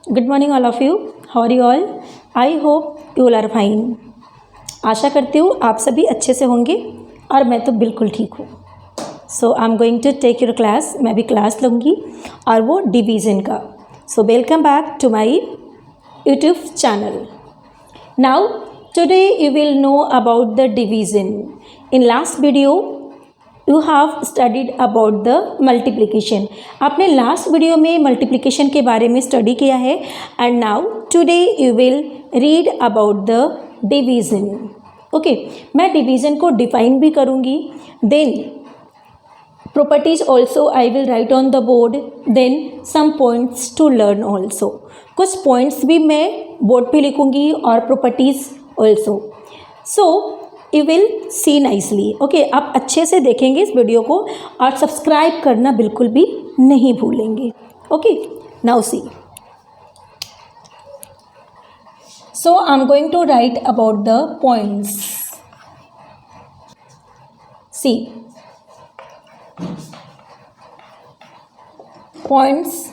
Good morning all of you. How are you all? I hope you all are fine. आशा करती हूँ आप सभी अच्छे से होंगे और मैं तो बिल्कुल ठीक हूँ. So I am going to take your class. मैं भी क्लास लूँगी और वो डिवीज़न का. So welcome back to my YouTube channel. Now today you will know about the division. In last video you have studied about the multiplication. आपने last video में multiplication के बारे में स्टडी किया है and now today you will read about the division. Okay, मैं division को define भी करूँगी. Then properties also I will write on the board. Then some points to learn also. कुछ पॉइंट्स भी मैं बोर्ड पे लिखूँगी और properties also. So you will see nicely. Okay, आप अच्छे से देखेंगे इस वीडियो को और सब्सक्राइब करना बिल्कुल भी नहीं भूलेंगे. Okay, now see. So I am going to write about the points. See, points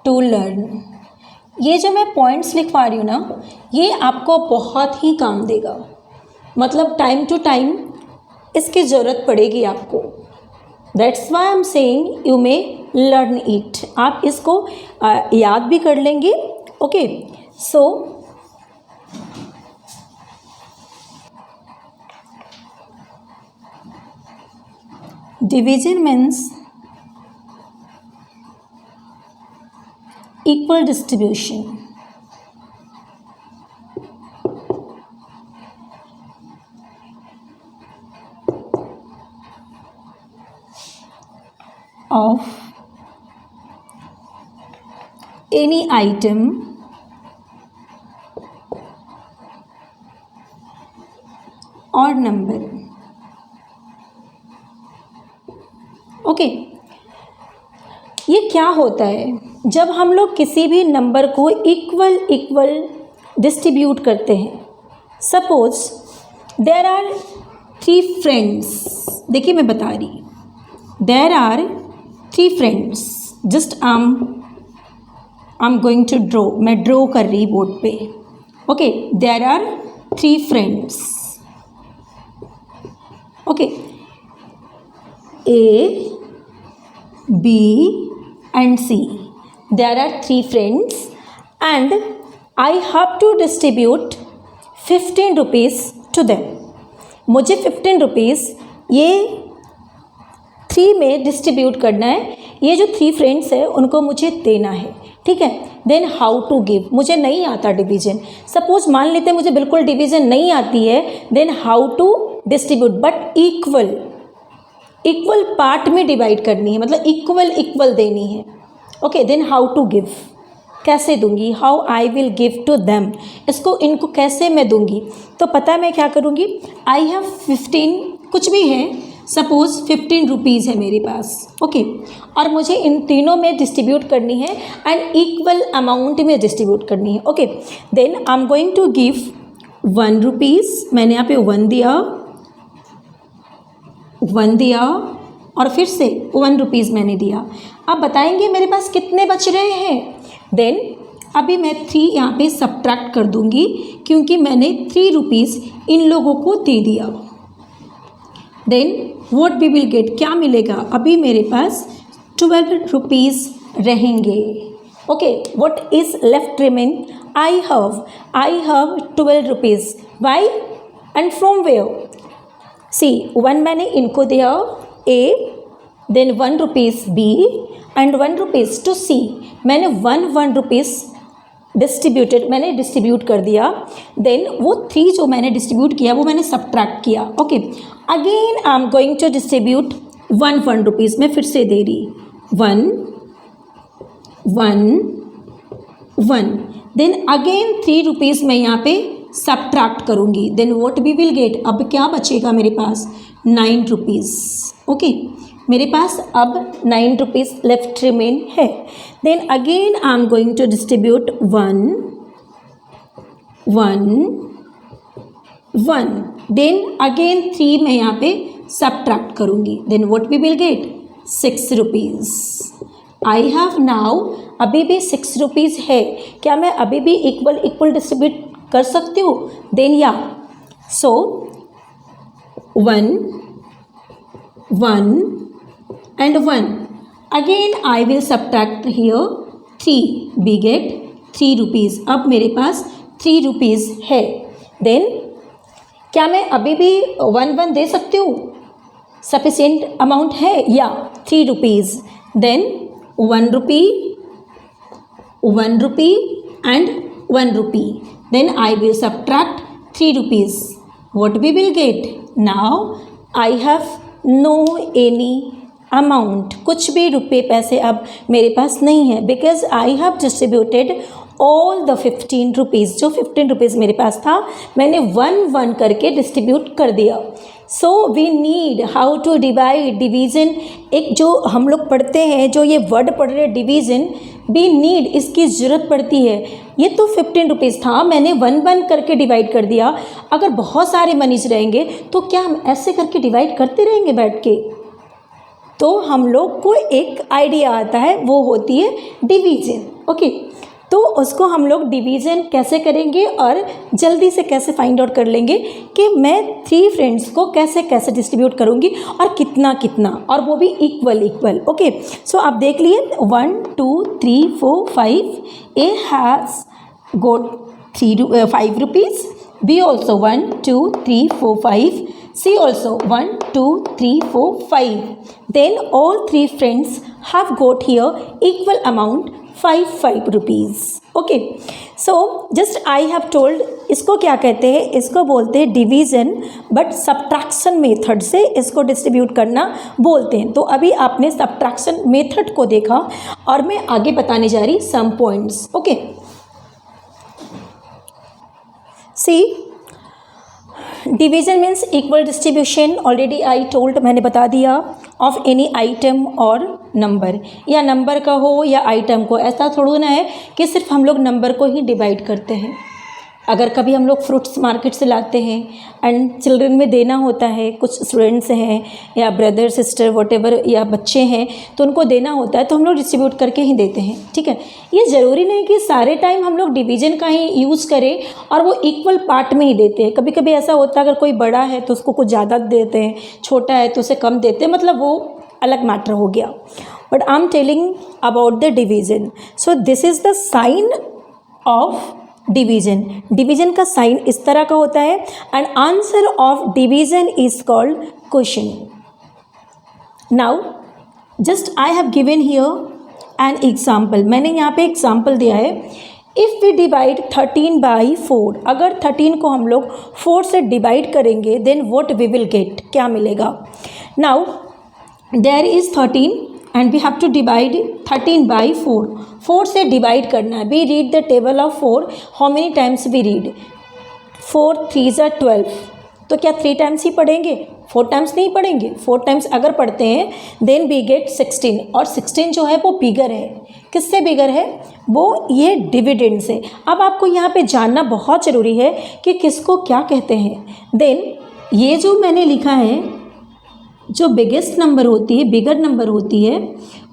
to learn. ये जो मैं पॉइंट्स लिखवा रही हूँ ना, ये आपको बहुत ही काम देगा. मतलब टाइम टू टाइम इसकी ज़रूरत पड़ेगी आपको. That's why I am saying you may learn it. आप इसको याद भी कर लेंगे. Okay, so division means equal distribution. Of any item or number. Okay, ये क्या होता है जब हम लोग किसी भी नंबर को इक्वल डिस्ट्रीब्यूट करते हैं. Suppose there are 3 friends. देखिए मैं बता रही, there are 3 friends. Just I am going to draw. मैं ड्रॉ कर रही बोर्ड पे. Okay, there are 3 friends. Okay, A, B and C. There are 3 friends and I have to distribute 15 rupees to them. मुझे 15 rupees ये 3 में distribute करना है. ये जो 3 फ्रेंड्स है उनको मुझे देना है. ठीक है. Then how to give. मुझे नहीं आता डिवीज़न. सपोज मान लेते हैं मुझे बिल्कुल डिवीज़न नहीं आती है. Then how to distribute, but equal part में डिवाइड करनी है. मतलब इक्वल देनी है. Okay, then how to give. कैसे दूंगी, how I will give to them. इनको कैसे मैं दूंगी. तो पता है मैं क्या करूंगी. आई हैव 15, कुछ भी है, सपोज 15 रुपीज़ है मेरे पास. ओके, और मुझे इन तीनों में डिस्ट्रीब्यूट करनी है एंड इक्वल अमाउंट में डिस्ट्रीब्यूट करनी है. Okay, then I am going to give 1 rupees. मैंने यहाँ पे 1 दिया और फिर से 1 रुपीज़ मैंने दिया. अब बताएंगे मेरे पास कितने बच रहे हैं. देन अभी मैं 3 यहाँ पे सब्ट्रैक्ट कर दूंगी क्योंकि मैंने 3 रुपीज़ इन लोगों को दे दिया. Then what we will get, क्या मिलेगा. अभी मेरे पास 12 रुपीज़ रहेंगे. Okay, what is left remain. I have 12 rupees. Why and from where. See, 1 मैंने इनको दिया A, then 1 rupees B and 1 rupees to C. मैंने 1 रुपीज़ मैंने डिस्ट्रीब्यूट कर दिया. देन वो 3 जो मैंने डिस्ट्रीब्यूट किया वो मैंने सब्ट्रैक्ट किया. Okay, again I am going to distribute 1 rupees. मैं फिर से दे रही 1. देन अगेन 3 रुपीज़ मैं यहाँ पे सब्ट्रैक्ट करूँगी. Then what we will get. अब क्या बचेगा मेरे पास, 9 रुपीज़. ओके, मेरे पास अब 9 रुपीज़ लेफ्ट रिमेन है. Then again I am going to distribute 1. Then again 3 मैं यहाँ पे सब्ट्रैक्ट करूँगी. Then what we will get, 6 rupees. I have now अभी भी 6 रुपीज़ है, क्या मैं अभी भी इक्वल डिस्ट्रीब्यूट कर सकती हूँ? देन या सो 1 1 and 1 again I will subtract here 3, we get 3 rupees. अब मेरे पास 3 रुपीज़ है, देन क्या मैं अभी भी 1 दे सकती हूँ? सफिशिएंट अमाउंट है या 3 rupees, then 1 rupee and 1 rupee, then I will subtract 3 rupees. What we will get? Now I have no any amount, कुछ भी रुपये पैसे अब मेरे पास नहीं है, because I have distributed all the 15 rupees. जो 15 रुपीज़ मेरे पास था मैंने 1 करके डिस्ट्रीब्यूट कर दिया। So we need how to divide, division, एक जो हम लोग पढ़ते हैं, जो ये वर्ड पढ़ रहे हैं डिवीज़न, वी नीड, इसकी ज़रूरत पड़ती है। ये तो 15 रुपीज़ था, मैंने 1 करके डिवाइड कर दिया। अगर बहुत सारे मनीज रहेंगे तो क्या हम ऐसे करके डिवाइड करते रहेंगे बैठ के? तो हम लोग को एक आइडिया आता है, वो होती है डिवीज़न। ओके, तो उसको हम लोग डिवीज़न कैसे करेंगे और जल्दी से कैसे फाइंड आउट कर लेंगे कि मैं 3 फ्रेंड्स को कैसे कैसे डिस्ट्रीब्यूट करूँगी और कितना कितना, और वो भी इक्वल। ओके, सो आप देख लिए 1 2 3 4 5 A has got 5 rupees, B also 1 2 3 4 5, C also 1 2 3 4 5, then all 3 friends have got here equal amount 5 rupees. Okay, so just I have told, इसको क्या कहते हैं? इसको बोलते हैं डिवीज़न, बट सब्ट्रैक्शन मेथड से इसको डिस्ट्रीब्यूट करना बोलते हैं। तो अभी आपने सब्ट्रैक्शन मेथड को देखा और मैं आगे बताने जा रही some points. Okay, see division means equal distribution, already I told, मैंने बता दिया, ऑफ एनी आइटम और नंबर, या नंबर का हो या आइटम को। ऐसा थोड़ा ना है कि सिर्फ हम लोग नंबर को ही डिवाइड करते हैं। अगर कभी हम लोग फ्रूट्स मार्केट से लाते हैं एंड चिल्ड्रन में देना होता है, कुछ स्टूडेंट्स हैं या ब्रदर सिस्टर वॉटेवर या बच्चे हैं, तो उनको देना होता है, तो हम लोग डिस्ट्रीब्यूट करके ही देते हैं। ठीक है, ये ज़रूरी नहीं कि सारे टाइम हम लोग डिवीज़न का ही यूज़ करें और वो इक्वल पार्ट में ही देते हैं। कभी कभी ऐसा होता है अगर कोई बड़ा है तो उसको कुछ ज़्यादा देते हैं, छोटा है तो उसे कम देते हैं, मतलब वो अलग मैटर हो गया। But I am telling about the division. So this is the sign of division. Division का साइन इस तरह का होता है, and answer of division is called question. Now just I have given here an example, मैंने यहाँ पे example दिया है। इफ़ वी डिवाइड 13 बाई 4, अगर 13 को हम लोग 4 से डिवाइड करेंगे, then what we will get, क्या मिलेगा? Now there is 13 and we have to divide 13 by 4, 4 से डिवाइड करना है। We read the table of 4, how many times we read? 4 3 ज़ा 12, तो क्या 3 टाइम्स ही पढ़ेंगे? 4 टाइम्स नहीं पढ़ेंगे। 4 टाइम्स अगर पढ़ते हैं देन वी गेट 16, और 16 जो है वो बिगर है। किससे बिगर है? वो ये डिविडेंड से। अब आपको यहाँ पे जानना बहुत ज़रूरी है कि किसको क्या कहते हैं। देन ये जो मैंने लिखा है, जो बिगेस्ट नंबर होती है, बिगर नंबर होती है,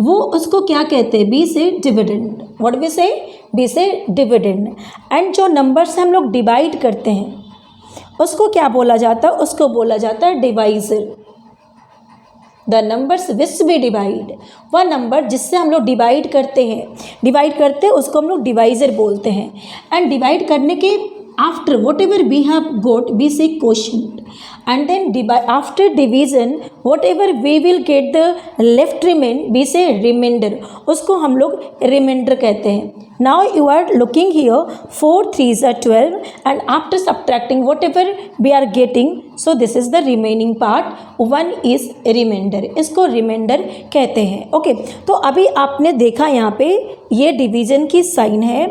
वो उसको क्या कहते हैं? बी से डिविडेंड। व्हाट वी से? बी से डिविडेंड। एंड जो नंबर से हम लोग डिवाइड करते हैं उसको क्या बोला जाता है? उसको बोला जाता है divisor. The numbers which we divide, वह नंबर जिससे हम लोग डिवाइड करते हैं उसको हम लोग डिवाइजर बोलते हैं। एंड डिवाइड करने के after whatever we have got, we say quotient, and then after division whatever we will get the left remain, we say remainder, उसको हम लोग remainder कहते हैं। Now you are looking here, 4 3s are 12, and after subtracting whatever we are getting, so this is the remaining part, 1 is remainder, इसको remainder कहते हैं। Okay, तो अभी आपने देखा यहाँ पे ये डिवीज़न की साइन है,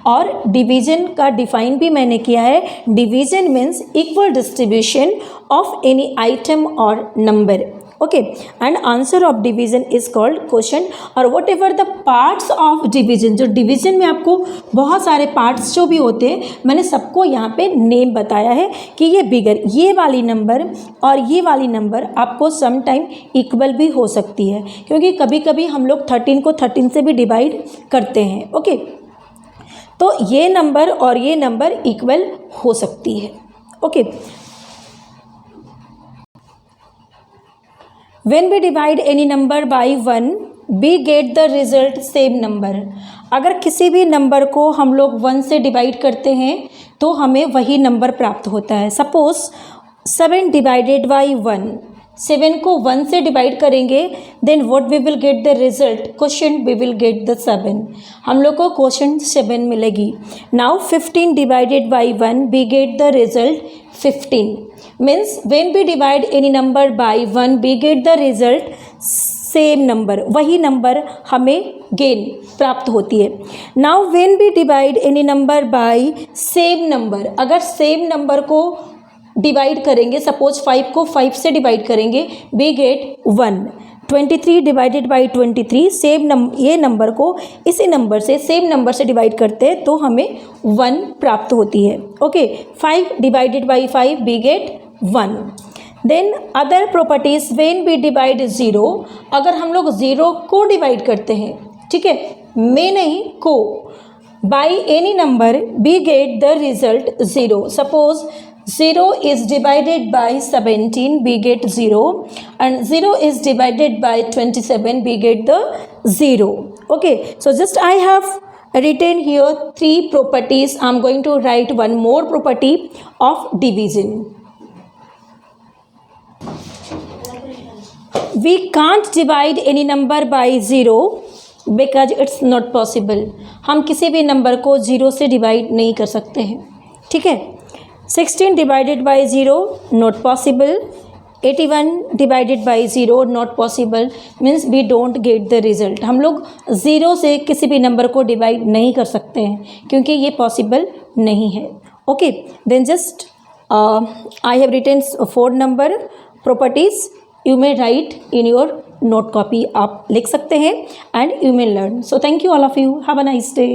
और डिवीज़न का डिफाइन भी मैंने किया है। Division means equal distribution of any item और number. Okay, and answer of division is called question. और whatever the parts of division, जो डिवीजन में आपको बहुत सारे पार्ट्स जो भी होते हैं, मैंने सबको यहाँ पे नेम बताया है कि ये बिगर, ये वाली नंबर और ये वाली नंबर आपको सम टाइम इक्वल भी हो सकती है, क्योंकि कभी कभी हम लोग 13 को 13 से भी डिवाइड करते हैं। ओके, तो ये नंबर और ये नंबर इक्वल हो सकती है। Okay, when we divide any number by 1 we get the result same number। अगर किसी भी नंबर को हम लोग 1 से डिवाइड करते हैं तो हमें वही नंबर प्राप्त होता है। सपोज 7 डिवाइडेड बाई 1, 7 को 1 से डिवाइड करेंगे, then what we will get the result, question we will get the 7, हम लोग को क्वेश्चन 7 मिलेगी। Now 15 divided by 1 we get the result 15। Means when we divide any number by 1 we get the result same number, वही number हमें gain प्राप्त होती है। Now when we divide any number by same number, अगर same number को divide करेंगे, suppose 5 को 5 से डिवाइड करेंगे, we get 1। 23 divided by 23, same ये नंबर को इसी नंबर से, सेम नंबर से डिवाइड करते हैं तो हमें 1 प्राप्त होती है। Okay, 5 divided by 5 we get 1। Then other properties, when we divide 0, अगर हम लोग 0 को डिवाइड करते हैं, ठीक है, में नहीं को, by any number we get the result 0। Suppose 0 is divided by 17 we get 0 and 0 is divided by 27 we get the 0। okay, so just I have written here 3 properties. I'm going to write one more property of division. We can't divide any number by 0 because it's not possible। हम किसी भी number को 0 से divide नहीं कर सकते हैं, ठीक है। 16 divided by 0 not possible, 81 divided by 0 not possible, means we don't get the result. हम लोग 0 से किसी भी नंबर को डिवाइड नहीं कर सकते हैं क्योंकि ये पॉसिबल नहीं है। Okay, then just I have written 4 number properties, you may write in your note copy, आप लिख सकते हैं and you may learn. So thank you all of you, have a nice day.